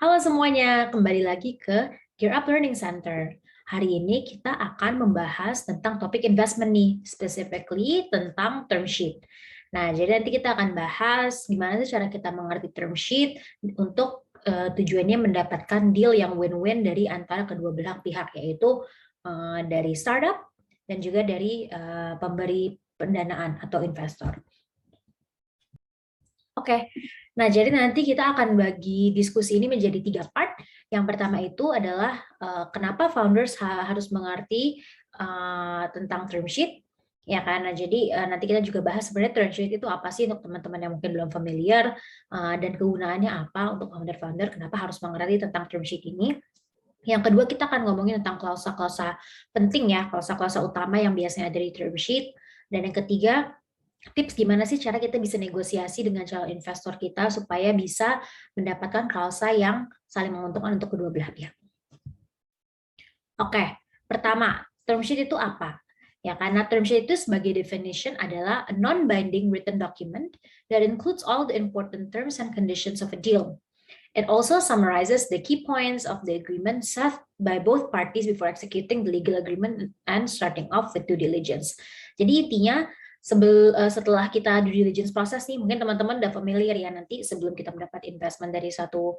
Halo semuanya, kembali lagi ke Gear Up Learning Center. Hari ini kita akan membahas tentang topik investment nih, specifically tentang term sheet. Nah, jadi nanti kita akan bahas gimana sih cara kita mengerti term sheet untuk tujuannya mendapatkan deal yang win-win dari antara kedua belah pihak, yaitu dari startup dan juga dari pemberi pendanaan atau investor. Oke, nah jadi nanti kita akan bagi diskusi ini menjadi 3 part. Yang pertama itu adalah kenapa founders harus mengerti tentang term sheet, ya kan? Nah jadi nanti kita juga bahas sebenarnya term sheet itu apa sih untuk teman-teman yang mungkin belum familiar dan kegunaannya apa untuk founder-founder, kenapa harus mengerti tentang term sheet ini. Yang kedua kita akan ngomongin tentang klausa-klausa penting ya, klausa-klausa utama yang biasanya ada di term sheet. Dan yang ketiga, tips gimana sih cara kita bisa negosiasi dengan calon investor kita supaya bisa mendapatkan klausa yang saling menguntungkan untuk kedua belah pihak. Oke, pertama, term sheet itu apa? Ya, karena term sheet itu sebagai definition adalah a non-binding written document that includes all the important terms and conditions of a deal. It also summarizes the key points of the agreement set by both parties before executing the legal agreement and starting off with due diligence. Jadi intinya setelah kita due diligence proses nih, mungkin teman-teman udah familiar ya, nanti sebelum kita mendapat investment dari satu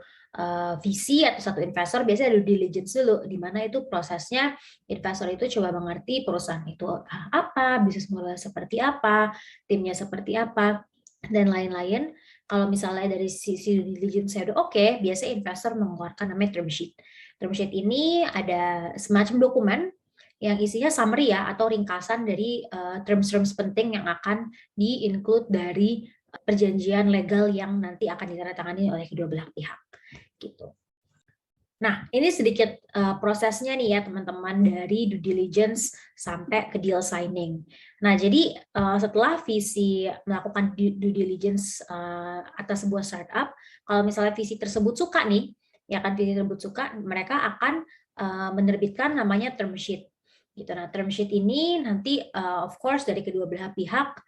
VC atau satu investor, biasanya ada due diligence dulu, di mana itu prosesnya investor itu coba mengerti perusahaan itu apa, bisnis model seperti apa, timnya seperti apa, dan lain-lain. Kalau misalnya dari sisi due diligence saya udah oke, biasanya investor mengeluarkan namanya term sheet. Term sheet ini ada semacam dokumen yang isinya summary ya, atau ringkasan dari terms-terms penting yang akan di-include dari perjanjian legal yang nanti akan ditandatangani oleh kedua belah pihak. Gitu. Nah, ini sedikit prosesnya nih ya teman-teman, dari due diligence sampai ke deal signing. Nah, jadi setelah VC melakukan due diligence atas sebuah startup, kalau misalnya VC tersebut suka nih, ya kan, VC tersebut suka, mereka akan menerbitkan namanya term sheet. Gitu. Nah, term sheet ini nanti of course dari kedua belah pihak,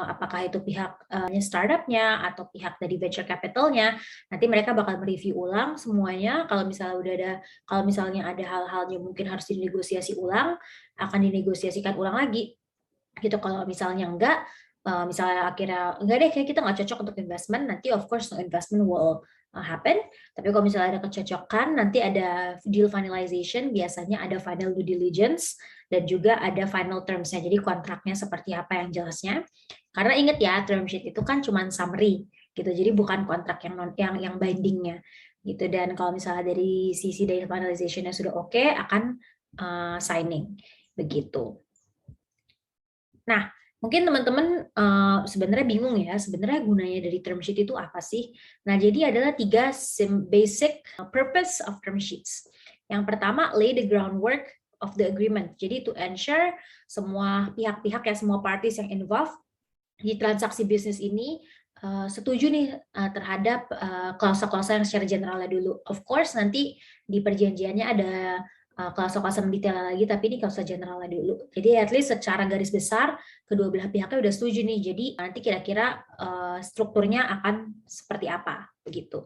apakah itu pihak startupnya atau pihak dari venture capitalnya, nanti mereka bakal mereview ulang semuanya. Kalau misalnya ada hal-hal yang mungkin harus dinegosiasi ulang, akan dinegosiasikan ulang lagi. Gitu. Kalau misalnya enggak, misalnya akhirnya enggak deh, kayak kita nggak cocok untuk investment, nanti of course no investment will happen. Tapi kalau misalnya ada kecocokan, nanti ada deal finalization, biasanya ada final due diligence, dan juga ada final terms-nya, jadi kontraknya seperti apa yang jelasnya. Karena ingat ya, term sheet itu kan cuma summary, gitu, jadi bukan kontrak yang bindingnya. Gitu. Dan kalau misalnya dari sisi deal finalization-nya sudah oke, akan signing. Begitu. Nah, mungkin teman-teman sebenarnya bingung ya, sebenarnya gunanya dari term sheet itu apa sih? Nah, jadi adalah 3 basic purpose of term sheets. Yang pertama, lay the groundwork of the agreement. Jadi to ensure semua pihak-pihak ya, semua parties yang involved di transaksi bisnis ini setuju nih terhadap klausa-klausa yang secara generalnya dulu. Of course nanti di perjanjiannya ada klausa-klausa mendetail lagi, tapi ini klausa generalnya dulu. Jadi at least secara garis besar kedua belah pihaknya udah setuju nih. Jadi nanti kira-kira strukturnya akan seperti apa begitu.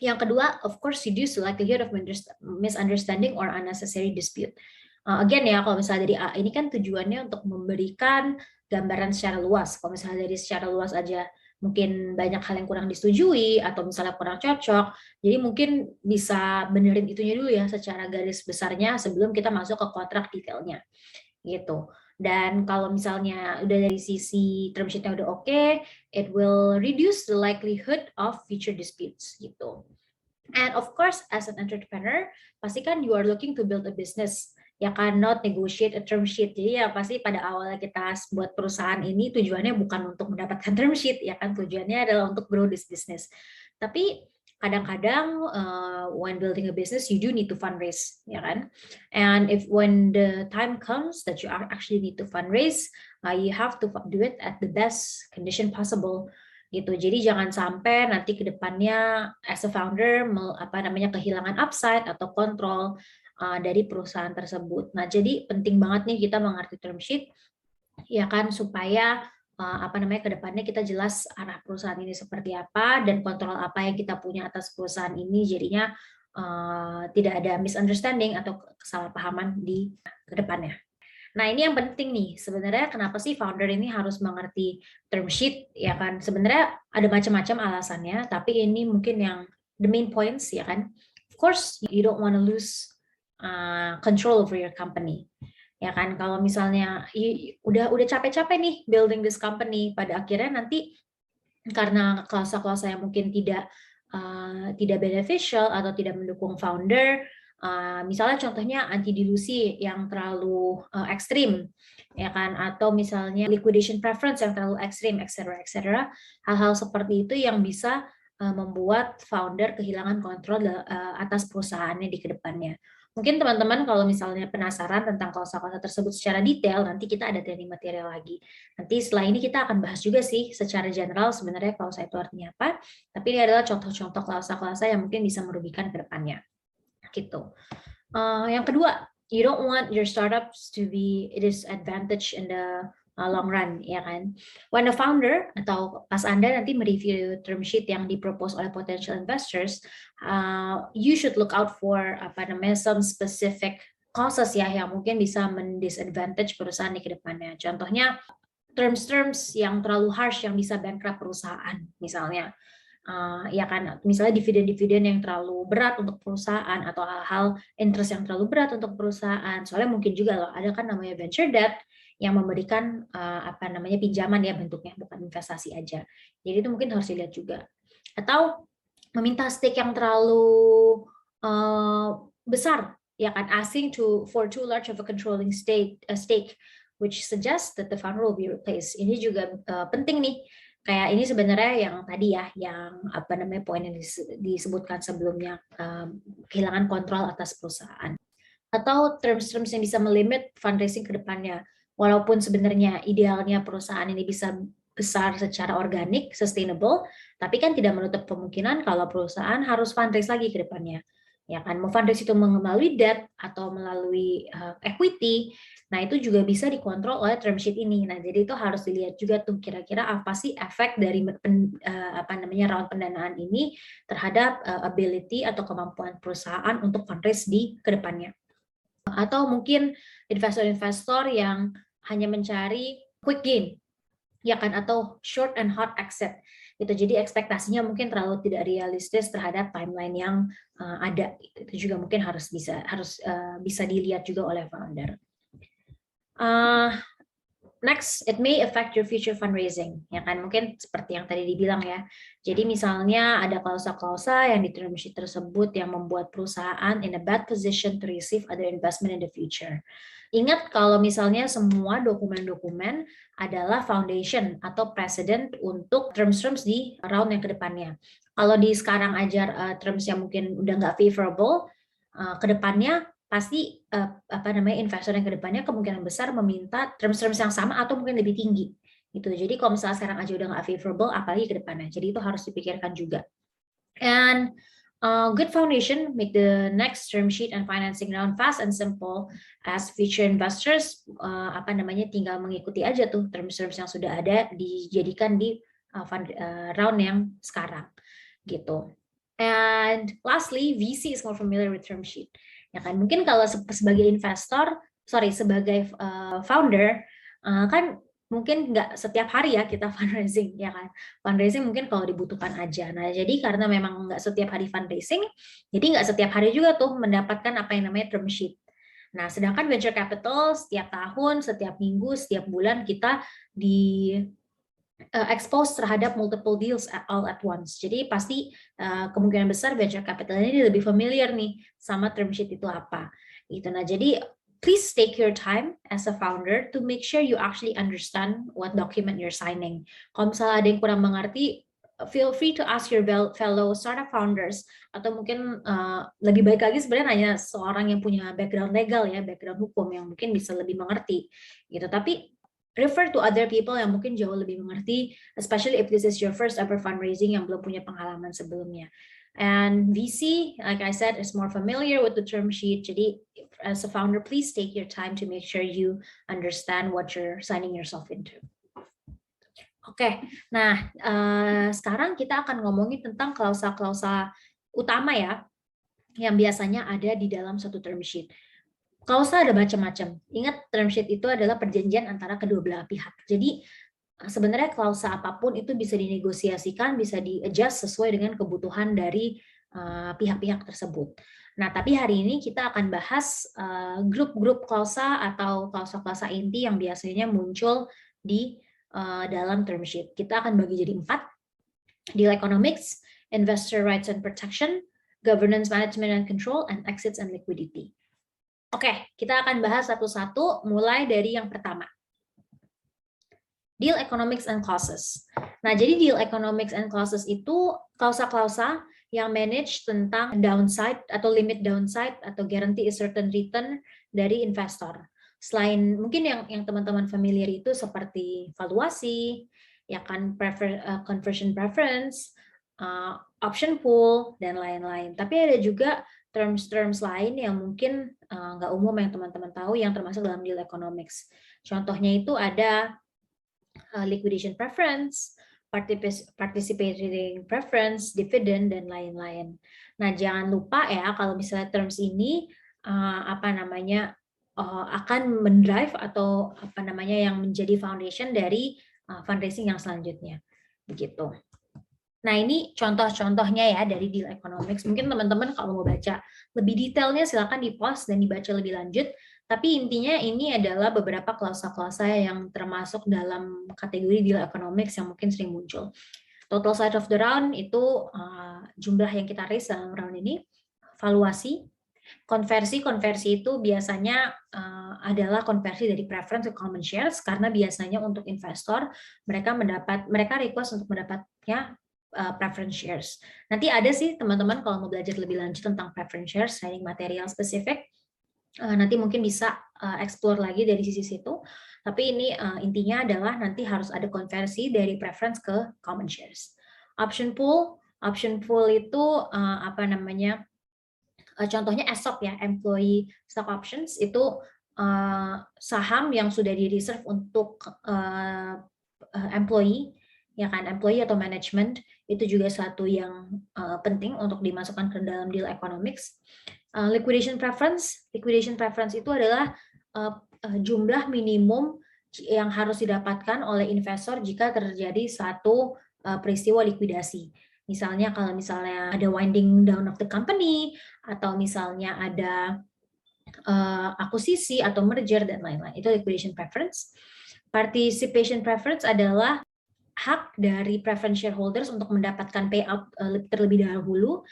Yang kedua, of course, reduce the likelihood of misunderstanding or unnecessary dispute. Again ya, kalau misalnya dari ini kan tujuannya untuk memberikan gambaran secara luas. Kalau misalnya dari secara luas aja mungkin banyak hal yang kurang disetujui atau misalnya kurang cocok, jadi mungkin bisa benerin itunya dulu ya secara garis besarnya sebelum kita masuk ke kontrak detailnya gitu. Dan kalau misalnya udah dari sisi term sheet-nya udah oke, it will reduce the likelihood of future disputes gitu. And of course, as an entrepreneur, pasti kan you are looking to build a business, ya kan, not negotiate a term sheet. Jadi ya pasti pada awalnya kita buat perusahaan ini tujuannya bukan untuk mendapatkan term sheet, ya kan, tujuannya adalah untuk grow this business. Tapi kadang-kadang when building a business, you do need to fundraise, ya kan. And when the time comes that you actually need to fundraise, you have to do it at the best condition possible. Gitu. Jadi jangan sampai nanti ke depannya as a founder kehilangan upside atau kontrol dari perusahaan tersebut. Nah, jadi penting banget nih kita mengerti term sheet ya kan, supaya kedepannya kita jelas arah perusahaan ini seperti apa dan kontrol apa yang kita punya atas perusahaan ini, jadinya tidak ada misunderstanding atau kesalahpahaman di kedepannya. Nah, ini yang penting nih, sebenarnya kenapa sih founder ini harus mengerti term sheet, ya kan? Sebenarnya ada macam-macam alasannya, tapi ini mungkin yang the main points, ya kan? Of course, you don't want to lose control over your company. Ya kan, kalau misalnya udah capek-capek nih building this company, pada akhirnya nanti karena klausa-klausa yang mungkin tidak beneficial atau tidak mendukung founder, misalnya contohnya anti dilusi yang terlalu ekstrim, ya kan, atau misalnya liquidation preference yang terlalu ekstrim, etc. Hal-hal seperti itu yang bisa membuat founder kehilangan kontrol atas perusahaannya di kedepannya. Mungkin teman-teman kalau misalnya penasaran tentang klausa-klausa tersebut secara detail, nanti kita ada training material lagi. Nanti setelah ini kita akan bahas juga sih secara general sebenarnya klausa itu artinya apa, tapi ini adalah contoh-contoh klausa-klausa yang mungkin bisa merugikan ke depannya. Gitu. Yang kedua, you don't want your startups to be disadvantaged in the long run, ya kan? When a founder atau pas Anda nanti mereview term sheet yang dipropose oleh potential investors, you should look out for some specific causes ya yang mungkin bisa mendisadvantage perusahaan di kedepannya. Contohnya terms yang terlalu harsh yang bisa bankrupt perusahaan, misalnya. Ya kan, misalnya dividen-dividen yang terlalu berat untuk perusahaan atau hal-hal interest yang terlalu berat untuk perusahaan. Soalnya mungkin juga loh ada kan namanya venture debt yang memberikan pinjaman ya bentuknya, bukan investasi aja. Jadi itu mungkin harus dilihat juga. Atau meminta stake yang terlalu besar, ya kan, asking for too large of a controlling stake, which suggests that the founder will be replaced. Ini juga penting nih. Kayak ini sebenarnya yang tadi ya, yang poin yang disebutkan sebelumnya, kehilangan kontrol atas perusahaan. Atau terms-terms yang bisa melimit fundraising ke depannya. Walaupun sebenarnya idealnya perusahaan ini bisa besar secara organik, sustainable, tapi kan tidak menutup kemungkinan kalau perusahaan harus fundraise lagi ke depannya. Ya kan, mau fundraise itu melalui debt atau melalui equity, nah itu juga bisa dikontrol oleh term sheet ini. Nah, jadi itu harus dilihat juga tuh kira-kira apa sih efek dari round pendanaan ini terhadap ability atau kemampuan perusahaan untuk fundraise di kedepannya. Atau mungkin investor-investor yang hanya mencari quick gain, ya kan, atau short and hot exit. Gitu. Jadi ekspektasinya mungkin terlalu tidak realistis terhadap timeline yang ada. Itu juga mungkin harus bisa dilihat juga oleh founder. Next, it may affect your future fundraising, ya kan, mungkin seperti yang tadi dibilang ya. Jadi misalnya ada klausa-klausa yang di term sheet tersebut yang membuat perusahaan in a bad position to receive other investment in the future. Ingat kalau misalnya semua dokumen-dokumen adalah foundation atau precedent untuk terms-terms di round yang kedepannya. Kalau di sekarang aja terms yang mungkin udah nggak favorable, kedepannya pasti investor yang kedepannya kemungkinan besar meminta terms-terms yang sama atau mungkin lebih tinggi gitu. Jadi kalau misalnya sekarang aja udah nggak favorable, apalagi kedepannya. Jadi itu harus dipikirkan juga. And good foundation make the next term sheet and financing round fast and simple, as future investors tinggal mengikuti aja tuh terms-terms yang sudah ada dijadikan di round yang sekarang gitu. And lastly, VC is more familiar with term sheet. Ya kan, mungkin kalau sebagai sebagai founder kan mungkin nggak setiap hari ya kita fundraising, ya kan. Fundraising mungkin kalau dibutuhkan aja. Nah, jadi karena memang nggak setiap hari fundraising, jadi nggak setiap hari juga tuh mendapatkan apa yang namanya term sheet. Nah, sedangkan venture capital setiap tahun, setiap minggu, setiap bulan kita di expose terhadap multiple deals all at once. Jadi pasti kemungkinan besar venture capital ini lebih familiar nih sama term sheet itu apa. Gitu. Nah, jadi please take your time as a founder to make sure you actually understand what document you're signing. Kalau misalnya ada yang kurang mengerti, feel free to ask your fellow startup founders, atau mungkin lebih baik lagi sebenarnya hanya seorang yang punya background legal ya, background hukum yang mungkin bisa lebih mengerti. Gitu. Tapi refer to other people yang mungkin jauh lebih mengerti, especially if this is your first ever fundraising yang belum punya pengalaman sebelumnya. And VC, like I said, is more familiar with the term sheet. Jadi as a founder, please take your time to make sure you understand what you're signing yourself into. Oke, nah sekarang kita akan ngomongin tentang klausa-klausa utama ya, yang biasanya ada di dalam suatu term sheet. Klausa ada macam-macam. Ingat, term sheet itu adalah perjanjian antara kedua belah pihak. Jadi sebenarnya klausa apapun itu bisa dinegosiasikan, bisa di-adjust sesuai dengan kebutuhan dari pihak-pihak tersebut. Nah, tapi hari ini kita akan bahas grup-grup klausa atau klausa-klausa inti yang biasanya muncul di dalam term sheet. Kita akan bagi jadi 4. Deal economics, investor rights and protection, governance management and control, and exits and liquidity. Oke, kita akan bahas satu-satu mulai dari yang pertama. Deal economics and clauses. Nah, jadi deal economics and clauses itu klausa-klausa yang manage tentang downside atau limit downside atau guarantee a certain return dari investor. Selain mungkin yang teman-teman familiar itu seperti valuasi, ya kan, conversion preference, option pool, dan lain-lain. Tapi ada juga terms lain yang mungkin nggak umum yang teman-teman tahu yang termasuk dalam deal economics. Contohnya itu ada liquidation preference, participating preference, dividend, dan lain-lain. Nah, jangan lupa ya kalau misalnya terms ini akan mendrive atau yang menjadi foundation dari fundraising yang selanjutnya. Begitu. Nah, ini contoh-contohnya ya dari deal economics. Mungkin teman-teman kalau mau baca lebih detailnya silakan di-pause dan dibaca lebih lanjut. Tapi intinya ini adalah beberapa klausa-klausa yang termasuk dalam kategori deal economics yang mungkin sering muncul. Total size of the round itu jumlah yang kita raise dalam round ini. Valuasi, konversi itu biasanya adalah konversi dari preference ke common shares karena biasanya untuk investor mereka request untuk mendapatnya preference shares. Nanti ada sih teman-teman kalau mau belajar lebih lanjut tentang preference shares, training material spesifik, nanti mungkin bisa explore lagi dari sisi situ. Tapi ini intinya adalah nanti harus ada konversi dari preference ke common shares. Option pool itu contohnya ESOP ya, employee stock options, itu saham yang sudah di reserve untuk employee, ya kan, employee atau management. Itu juga satu yang penting untuk dimasukkan ke dalam deal economics. Liquidation preference itu adalah jumlah minimum yang harus didapatkan oleh investor jika terjadi satu peristiwa likuidasi. Misalnya kalau misalnya ada winding down of the company, atau misalnya ada akuisisi atau merger dan lain-lain. Itu liquidation preference. Participation preference adalah hak dari preference shareholders untuk mendapatkan payout terlebih dahulu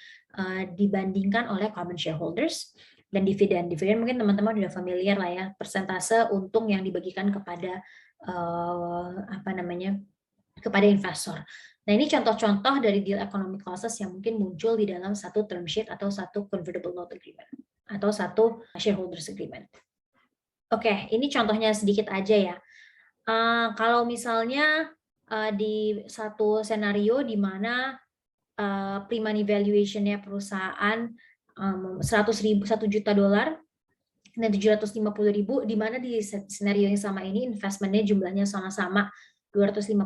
dibandingkan oleh common shareholders. Dan dividen mungkin teman-teman sudah familiar lah ya, persentase untung yang dibagikan kepada kepada investor. Nah, ini contoh-contoh dari deal economic clauses yang mungkin muncul di dalam satu term sheet atau satu convertible note agreement atau satu shareholders agreement. Oke, ini contohnya sedikit aja ya. Kalau misalnya di satu senario di mana pre-money valuation-nya perusahaan $100 juta dan 750.000, di mana di senario yang sama ini investment-nya jumlahnya sama-sama 250.000,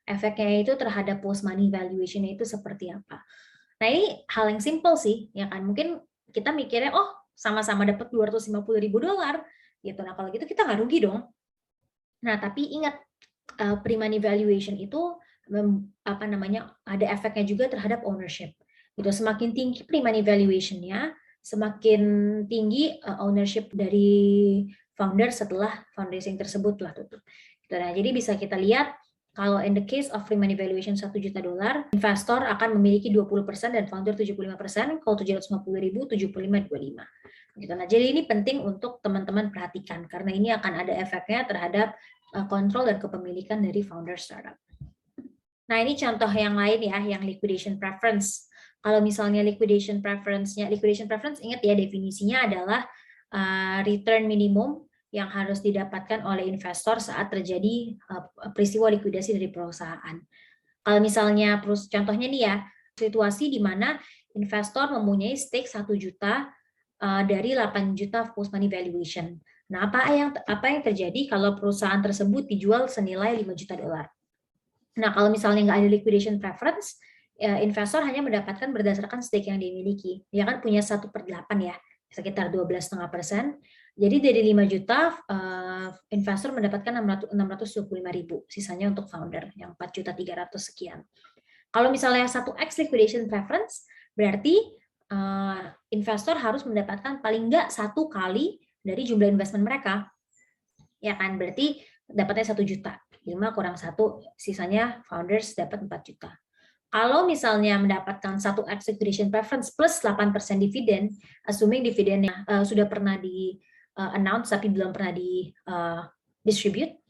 efeknya itu terhadap post money valuation-nya itu seperti apa. Nah, ini hal yang simple sih, ya kan? Mungkin kita mikirnya, oh sama-sama dapat $250.000 gitu. Nah, kalau gitu kita nggak rugi dong. Nah, tapi ingat, pre-money valuation itu ada efeknya juga terhadap ownership. Gitu. Semakin tinggi pre-money valuation-nya, semakin tinggi ownership dari founder setelah fundraising tersebut telah tutup. Nah, jadi bisa kita lihat kalau in the case of pre-money valuation $1 juta, investor akan memiliki 20% dan founder 75%, kalau 750.000, 75-25. Gitu. Nah, jadi ini penting untuk teman-teman perhatikan karena ini akan ada efeknya terhadap kontrol dan kepemilikan dari founder startup. Nah, ini contoh yang lain ya, yang liquidation preference. Kalau misalnya liquidation preference ingat ya definisinya adalah return minimum yang harus didapatkan oleh investor saat terjadi peristiwa likuidasi dari perusahaan. Kalau misalnya contohnya nih ya, situasi di mana investor mempunyai stake 1 juta dari 8 juta post money valuation. Nah, apa yang terjadi kalau perusahaan tersebut dijual senilai $5 juta? Nah, kalau misalnya nggak ada liquidation preference, investor hanya mendapatkan berdasarkan stake yang dimiliki. Dia kan punya 1/8 ya, sekitar 12,5%. Jadi dari 5 juta, investor mendapatkan 625.000, sisanya untuk founder yang 4.300.000 sekian. Kalau misalnya 1x liquidation preference, berarti investor harus mendapatkan paling nggak 1 kali dari jumlah investment mereka. Ya kan, berarti dapatnya 1 juta. 5 kurang 1, sisanya founders dapat 4 juta. Kalau misalnya mendapatkan 1x liquidation preference plus 8% dividen, assuming dividennya sudah pernah di announce tapi belum pernah di distribute,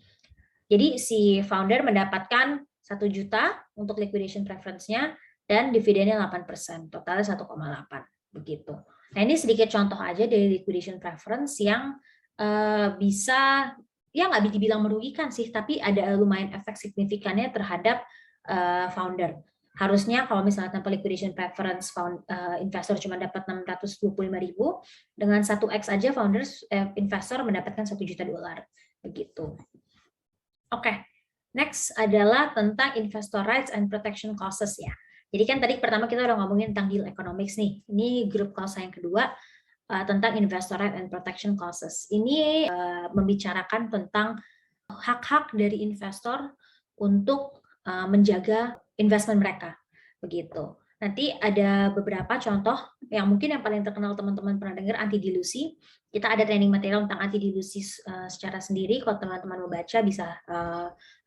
jadi si founder mendapatkan 1 juta untuk liquidation preference-nya dan dividennya 8%, totalnya 1,8 begitu. Nah, ini sedikit contoh aja dari liquidation preference yang bisa, ya nggak dibilang merugikan sih, tapi ada lumayan efek signifikannya terhadap founder. Harusnya kalau misalnya tanpa liquidation preference investor cuma dapat 625.000, dengan 1x aja investor mendapatkan 1 juta dolar begitu. Oke, next adalah tentang investor rights and protection clauses ya. Jadi kan tadi pertama kita udah ngomongin tentang deal economics nih. Ini grup clause yang kedua tentang investor rights and protection clauses. Ini membicarakan tentang hak-hak dari investor untuk menjaga investment mereka, begitu. Nanti ada beberapa contoh yang mungkin yang paling terkenal teman-teman pernah dengar, anti dilusi. Kita ada training material tentang anti dilusi secara sendiri. Kalau teman-teman mau baca bisa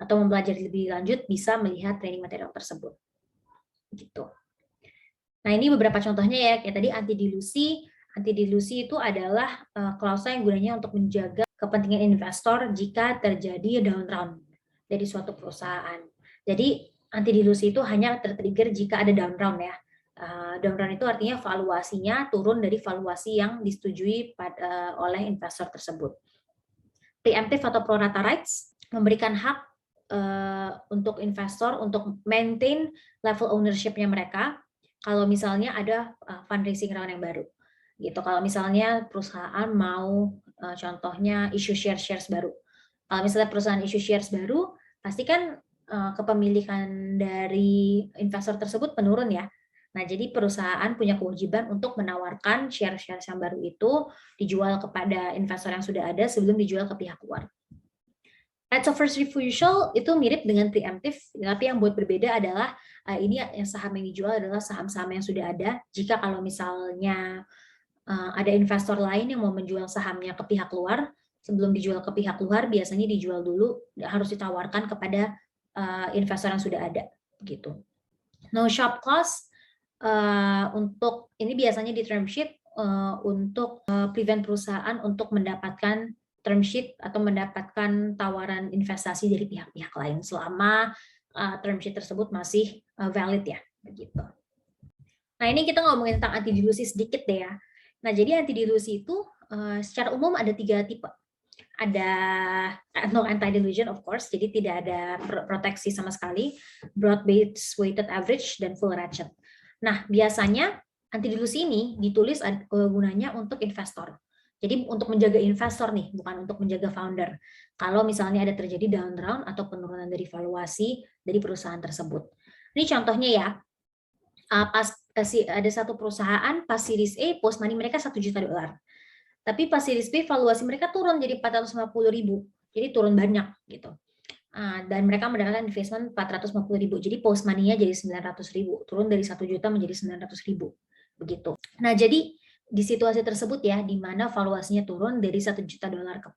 atau mempelajari lebih lanjut bisa melihat training material tersebut. Gitu. Nah, ini beberapa contohnya ya. Kayak tadi anti dilusi. Anti dilusi itu adalah klausa yang gunanya untuk menjaga kepentingan investor jika terjadi down round dari suatu perusahaan. Jadi anti dilusi itu hanya tertrigger jika ada down round ya. Down round itu artinya valuasinya turun dari valuasi yang disetujui oleh investor tersebut. Preemptive atau pro rata rights memberikan hak untuk investor untuk maintain level ownership-nya mereka kalau misalnya ada fundraising round yang baru. Gitu. Kalau misalnya perusahaan mau contohnya issue shares baru. Kalau misalnya perusahaan issue shares baru, pasti kan kepemilikan dari investor tersebut menurun ya. Nah, jadi perusahaan punya kewajiban untuk menawarkan share-shares yang baru itu dijual kepada investor yang sudah ada sebelum dijual ke pihak luar. Rights of first refusal itu mirip dengan preemptive, tapi yang buat berbeda adalah ini yang saham yang dijual adalah saham-saham yang sudah ada. Jika kalau misalnya ada investor lain yang mau menjual sahamnya ke pihak luar, sebelum dijual ke pihak luar biasanya dijual dulu, harus ditawarkan kepada investor yang sudah ada, gitu. No shop clause untuk ini biasanya di term sheet untuk prevent perusahaan untuk mendapatkan term sheet atau mendapatkan tawaran investasi dari pihak-pihak lain selama term sheet tersebut masih valid ya, begitu. Nah, ini kita ngomongin tentang anti dilusi sedikit deh ya. Nah, jadi anti dilusi itu secara umum ada 3 tipe. Ada no anti-dilution of course, jadi tidak ada proteksi sama sekali, broad-based weighted average, dan full ratchet. Nah, biasanya anti dilusi ini ditulis gunanya untuk investor. Jadi untuk menjaga investor nih, bukan untuk menjaga founder. Kalau misalnya ada terjadi down round atau penurunan dari valuasi dari perusahaan tersebut. Ini contohnya ya, pas ada satu perusahaan pas Series A post money mereka 1 juta dolar. Tapi pas Series B valuasi mereka turun jadi 450.000. Jadi turun banyak gitu. Dan mereka mendapatkan investment 450.000. Jadi post money-nya jadi 900.000. Turun dari 1 juta menjadi 900.000. Begitu. Nah, jadi di situasi tersebut ya, di mana valuasinya turun dari 1 juta dolar ke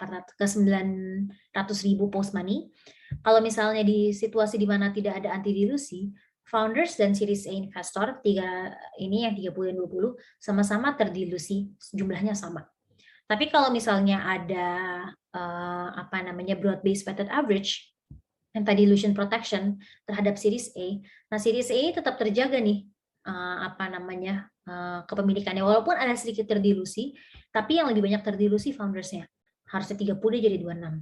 900.000 post money. Kalau misalnya di situasi di mana tidak ada anti dilusi, founders dan Series A investor ini yang 30 dan 20 sama-sama terdilusi, jumlahnya sama. Tapi kalau misalnya ada broad-based weighted average, anti-dilution protection terhadap Series A, nah Series A tetap terjaga nih kepemilikannya, walaupun ada sedikit terdilusi, tapi yang lebih banyak terdilusi foundersnya, harusnya 30 jadi 26.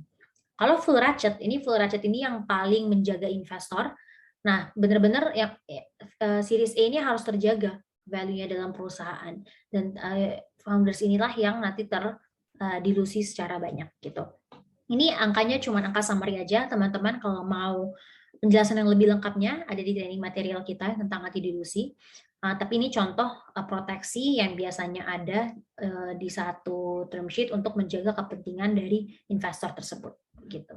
Kalau full ratchet ini yang paling menjaga investor. Nah, benar-benar yang Series A ini harus terjaga value-nya dalam perusahaan, dan founders inilah yang nanti terdilusi secara banyak gitu. Ini angkanya cuma angka summary aja, teman-teman kalau mau Penjelasan yang lebih lengkapnya ada di training material kita tentang anti-dilusi. Tapi ini contoh proteksi yang biasanya ada di satu term sheet untuk menjaga kepentingan dari investor tersebut. Gitu.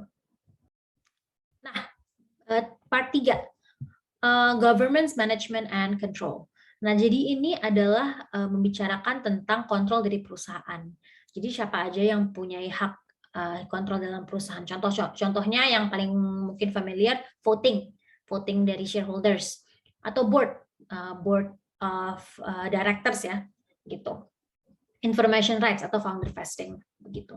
Nah, part 3, governance, management, and control. Nah, jadi ini adalah membicarakan tentang kontrol dari perusahaan. Jadi siapa aja yang punya hak kontrol dalam perusahaan. Contohnya yang paling mungkin familiar, voting dari shareholders atau board of directors ya, gitu. Information rights atau founder vesting, begitu.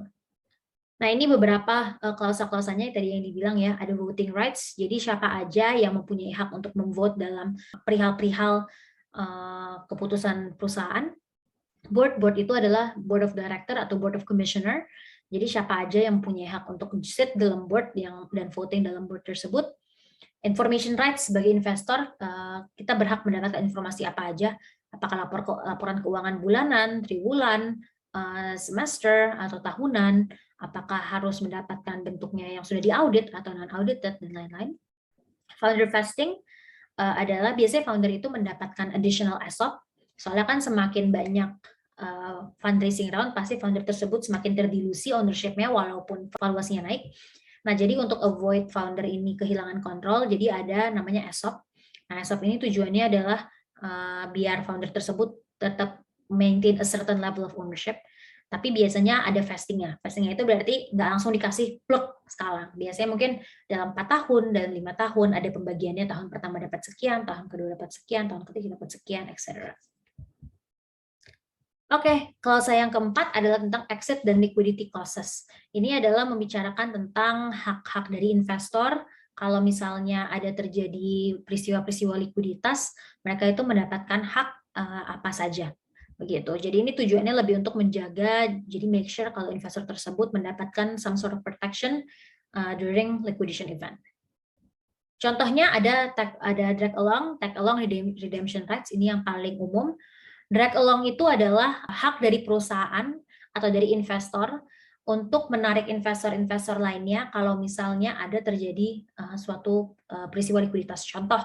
Nah, ini beberapa klausa-klausanya tadi yang dibilang ya, ada voting rights. Jadi siapa aja yang mempunyai hak untuk memvote dalam perihal-perihal keputusan perusahaan. Board itu adalah board of director atau board of commissioner. Jadi siapa aja yang mempunyai hak untuk sit dalam board dan voting dalam board tersebut. Information rights sebagai investor, kita berhak mendapatkan informasi apa aja, apakah laporan keuangan bulanan, triwulan, semester atau tahunan, apakah harus mendapatkan bentuknya yang sudah diaudit atau non-audited, dan lain-lain. Founder vesting adalah biasanya founder itu mendapatkan additional ESOP, soalnya kan semakin banyak fundraising round, pasti founder tersebut semakin terdilusi ownership-nya walaupun valuasinya naik. Nah, jadi untuk avoid founder ini kehilangan kontrol, jadi ada namanya ESOP. Nah, ESOP ini tujuannya adalah biar founder tersebut tetap maintain a certain level of ownership, tapi biasanya ada vestingnya. Vestingnya itu berarti nggak langsung dikasih plug skala. Biasanya mungkin dalam 4 tahun dan 5 tahun ada pembagiannya, tahun pertama dapat sekian, tahun kedua dapat sekian, tahun ketiga dapat sekian, etc. Oke, klausa yang keempat adalah tentang exit dan liquidity clauses. Ini adalah membicarakan tentang hak-hak dari investor. Kalau misalnya ada terjadi peristiwa-peristiwa likuiditas, mereka itu mendapatkan hak apa saja. Begitu. Jadi ini tujuannya lebih untuk menjaga, jadi make sure kalau investor tersebut mendapatkan some sort of protection during liquidation event. Contohnya ada drag along, tag along redemption rights, ini yang paling umum. Drag along itu adalah hak dari perusahaan atau dari investor untuk menarik investor-investor lainnya kalau misalnya ada terjadi suatu peristiwa likuiditas. Contoh,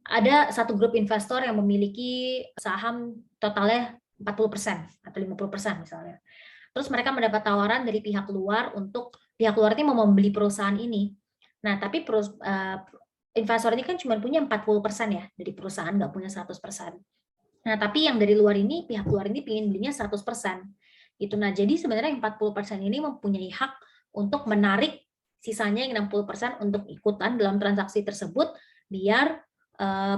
ada satu grup investor yang memiliki saham totalnya 40% atau 50% misalnya. Terus mereka mendapat tawaran dari pihak luar untuk pihak luar ini mau membeli perusahaan ini. Nah, tapi investor ini kan cuma punya 40% ya dari perusahaan, nggak punya 100%. Nah, tapi yang dari luar ini, pihak luar ini ingin belinya 100%. Gitu. Nah, jadi sebenarnya yang 40% ini mempunyai hak untuk menarik sisanya yang 60% untuk ikutan dalam transaksi tersebut, biar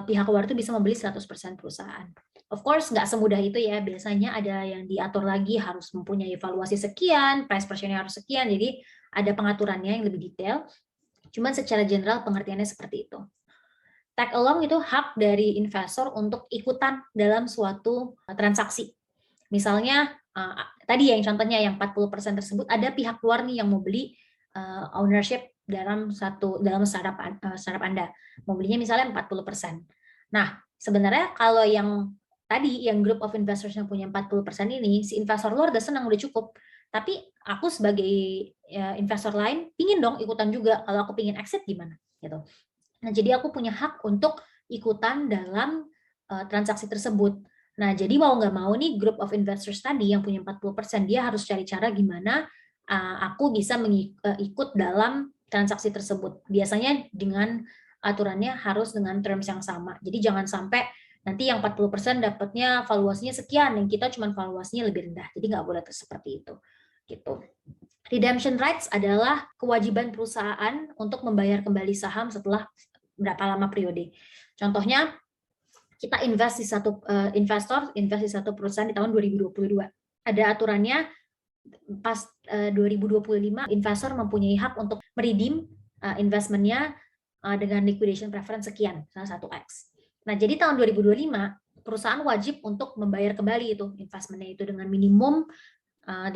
pihak luar itu bisa membeli 100% perusahaan. Of course, nggak semudah itu ya. Biasanya ada yang diatur lagi, harus mempunyai evaluasi sekian, price per share-nya harus sekian, jadi ada pengaturannya yang lebih detail. Cuman secara general pengertiannya seperti itu. Tag along itu hak dari investor untuk ikutan dalam suatu transaksi. Misalnya tadi yang contohnya yang 40% tersebut ada pihak luar nih yang mau beli ownership dalam startup Anda. Mau belinya misalnya 40%. Nah, sebenarnya kalau yang tadi yang group of investors yang punya 40% ini, si investor luar udah senang, udah cukup. Tapi aku sebagai investor lain pingin dong ikutan juga. Kalau aku pingin exit gimana gitu. Nah, jadi aku punya hak untuk ikutan dalam transaksi tersebut. Nah, jadi mau nggak mau nih group of investors tadi yang punya 40%, dia harus cari cara gimana aku bisa ikut dalam transaksi tersebut. Biasanya dengan aturannya harus dengan terms yang sama. Jadi jangan sampai nanti yang 40% dapatnya valuasinya sekian, yang kita cuma valuasinya lebih rendah. Jadi nggak boleh seperti itu. Gitu. Redemption rights adalah kewajiban perusahaan untuk membayar kembali saham setelah berapa lama periode. Contohnya, kita invest di satu perusahaan di tahun 2022. Ada aturannya pas 2025 investor mempunyai hak untuk meredeem investmentnya dengan liquidation preference sekian, salah 1x. Nah, jadi tahun 2025 perusahaan wajib untuk membayar kembali itu investmentnya itu dengan minimum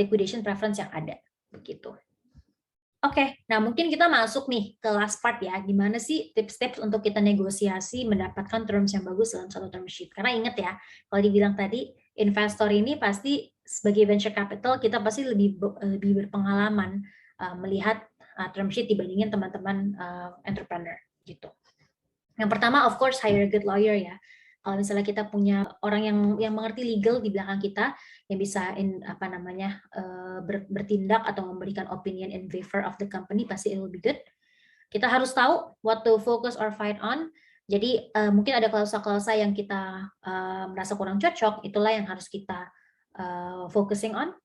liquidation preference yang ada, begitu. Oke, nah mungkin kita masuk nih ke last part ya, gimana sih tips-tips untuk kita negosiasi mendapatkan terms yang bagus dalam satu term sheet. Karena ingat ya, kalau dibilang tadi, investor ini pasti sebagai venture capital, kita pasti lebih berpengalaman melihat term sheet dibandingin teman-teman entrepreneur gitu. Yang pertama, of course, hire a good lawyer ya. Kalau misalnya kita punya orang yang mengerti legal di belakang kita, yang bisa bertindak atau memberikan opinion in favor of the company, pasti it will be good. Kita harus tahu what to focus or fight on. Jadi mungkin ada klausa-klausa yang kita merasa kurang cocok, itulah yang harus kita focusing on.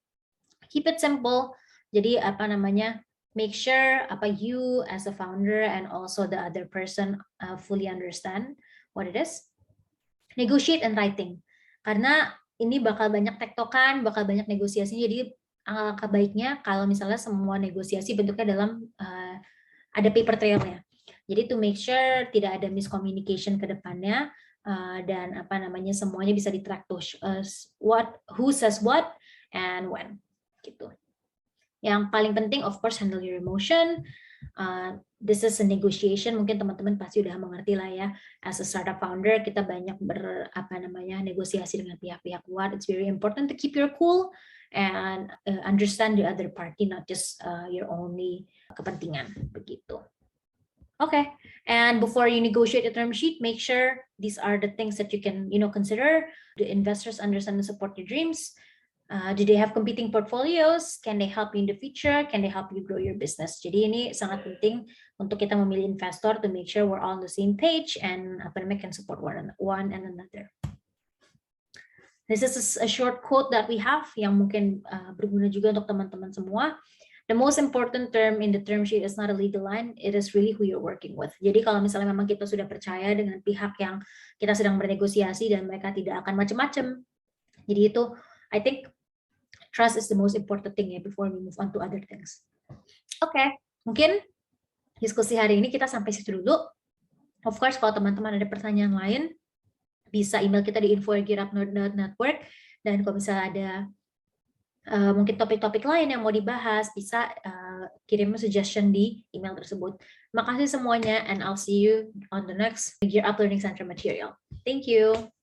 Keep it simple. Jadi make sure you as a founder and also the other person fully understand what it is. Negotiate and writing, karena ini bakal banyak tektokan, bakal banyak negosiasi. Jadi alangkah baiknya kalau misalnya semua negosiasi bentuknya dalam ada paper trailnya. Jadi to make sure tidak ada miscommunication ke depannya, dan semuanya bisa di-track to who says what and when gitu. Yang paling penting, of course, handle your emotion. This is a negotiation. Mungkin teman-teman pasti udah mengerti lah ya. As a startup founder, kita banyak negosiasi dengan pihak-pihak luar. It's very important to keep your cool and understand the other party, not just your only kepentingan begitu. Okay, and before you negotiate a term sheet, make sure these are the things that you can consider. Do investors understand and support your dreams? Do they have competing portfolios? Can they help you in the future? Can they help you grow your business? Jadi ini sangat penting untuk kita memilih investor to make sure we're all on the same page and can support one and another. This is a short quote that we have yang mungkin berguna juga untuk teman-teman semua. The most important term in the term sheet is not a legal line, it is really who you're working with. Jadi kalau misalnya memang kita sudah percaya dengan pihak yang kita sedang bernegosiasi dan mereka tidak akan macam-macam, jadi itu I think trust is the most important thing ya before we move on to other things. Oke, mungkin diskusi hari ini kita sampai situ dulu. Of course, kalau teman-teman ada pertanyaan lain, bisa email kita di info@gearup.network, dan kalau misalnya ada mungkin topik-topik lain yang mau dibahas, bisa kirim suggestion di email tersebut. Terima kasih semuanya, and I'll see you on the next Gear Up Learning Center material. Thank you.